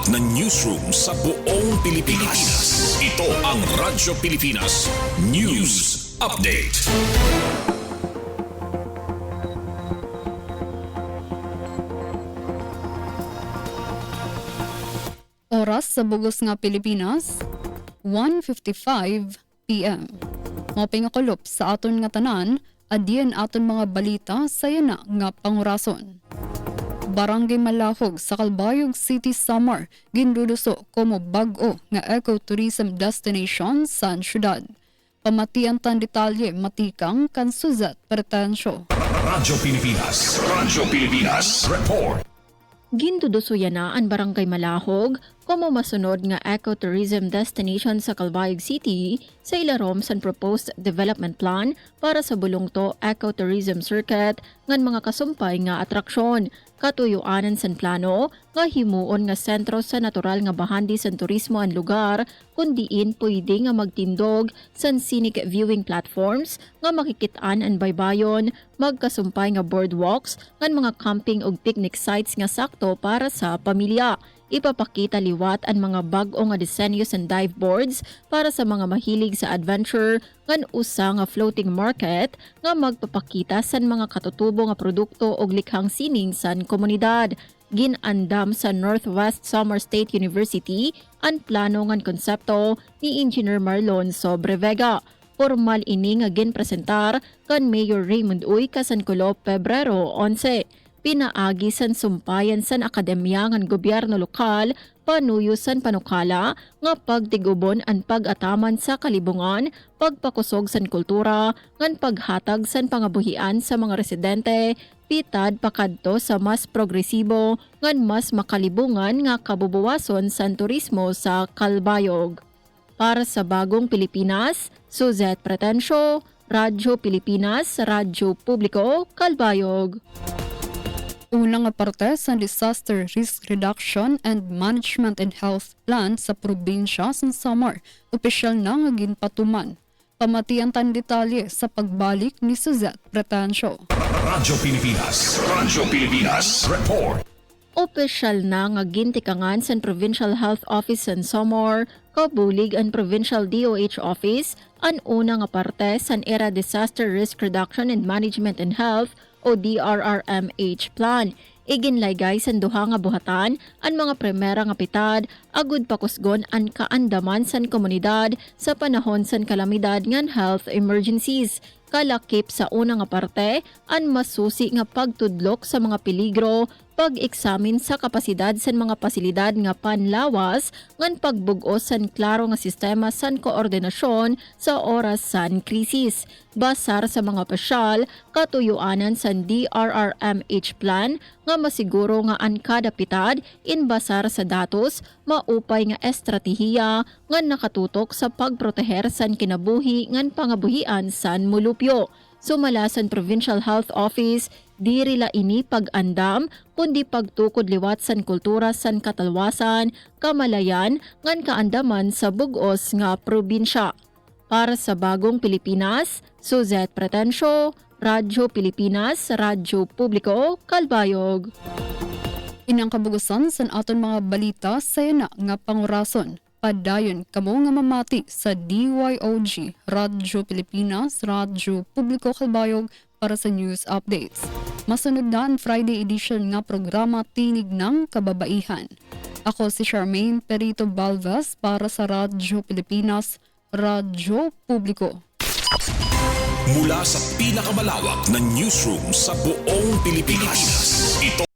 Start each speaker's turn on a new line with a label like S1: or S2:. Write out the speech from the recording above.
S1: na newsroom sa buong Pilipinas. Ito ang Radyo Pilipinas News Update.
S2: Oras sa bugos nga Pilipinas, 1:55 p.m. Mopay nga kulop sa aton nga tanan, adiyan aton mga balita sa yana nga pangurason. Barangay Malahog sa Calbayog City, Samar, ginduduso como bag-o nga ecotourism destination sa syudad. Pamatian tan detalye matikang kan Suzette Pretensyo.
S1: Radyo Pilipinas Report.
S3: Gindudusuyan na ang Barangay Malahog como masunod nga ecotourism destination sa Calbayog City sa ilarom sa proposed development plan para sa bulongto ecotourism circuit ngan mga kasumpay nga atraksyon. Katuyuanan san plano nga himuon nga sentro sa natural nga bahandi sa turismo ang lugar kundiin pwede nga magtindog san scenic viewing platforms nga makikitaan ang baybayon, magkasumpay nga boardwalks ngan mga camping ug picnic sites nga sakto para sa pamilya. Ipapakita liwat ang mga bag-o nga disenyo sa dive boards para sa mga mahilig sa adventure ngan usa nga floating market nga magpapakita sa mga katutubo nga produkto og likhang sining sa komunidad. Ginandam sa Northwest Samar State University ang plano ngan konsepto ni Engineer Marlon Sobrevega. Formal ini nga ginpresentar kan Mayor Raymond Uy kasankulo Pebrero 11. Pinaagi san sumpayan san akademya ngan gobyerno lokal panuyo san panukala nga pagtigubon ang pag-ataman sa kalibungan, pagpakusog san kultura, ngan paghatag san pangabuhian sa mga residente, pitad pakadto sa mas progresibo ngan mas makalibungan nga kabubuwason san turismo sa Calbayog. Para sa Bagong Pilipinas, Suzette Pretensyo, Radyo Pilipinas, Radyo Publiko, Calbayog.
S2: Unang nga parte sa Disaster Risk Reduction and Management and Health Plan sa probinsya sa Samar, opisyal na nga ginpatuman. Pamatian tan detalye sa pagbalik ni Suzette Pretensyo.
S1: Radyo Pilipinas Report.
S3: Opisyal na nga gintikangan sa Provincial Health Office sa Samar, kabulig ang Provincial DOH Office, ang una nga parte sa ERA Disaster Risk Reduction and Management and Health o DRRMH plan. Iginlaygay sa duha nga buhatan ang mga primera nga pitad agud pakusgon ang kaandaman sa komunidad sa panahon sa kalamidad ngan health emergencies. Kalakip sa una nga parte ang masusi nga pagtudlok sa mga peligro, pag-eksamin sa kapasidad sa mga pasilidad nga panlawas ngan pagbug-os san klaro nga sistema san koordinasyon sa oras san krisis. Basar sa mga opisyal, katuyuanan san DRRMH plan nga masiguro nga ang kada pitad inbasar sa datos, maupay nga estratehiya nga nakatutok sa pagproteher san kinabuhi ngan pangabuhian san mulupyo. Sumala sa Provincial Health Office, diri la ini pag-andam kundi pagtukod liwat san kultura san katalwasan, kamalayan ngan kaandaman sa bug-os nga probinsya. Para sa Bagong Pilipinas, Suzette Pretensyo, Radyo Pilipinas, Radyo Publiko, Calbayog.
S2: Inang kabugusan sa aton mga balita sa yana nga pangurason. Padayon kamo nga mamati sa DYOG, Radyo Pilipinas, Radyo Publiko Calbayog para sa news updates. Masunod na ang Friday edition nga programa Tinig ng Kababaihan. Ako si Charmaine Perito Balvas para sa Radyo Pilipinas, Radyo Publiko.
S1: Mula sa pinakamalawak na newsroom sa buong Pilipinas. Ito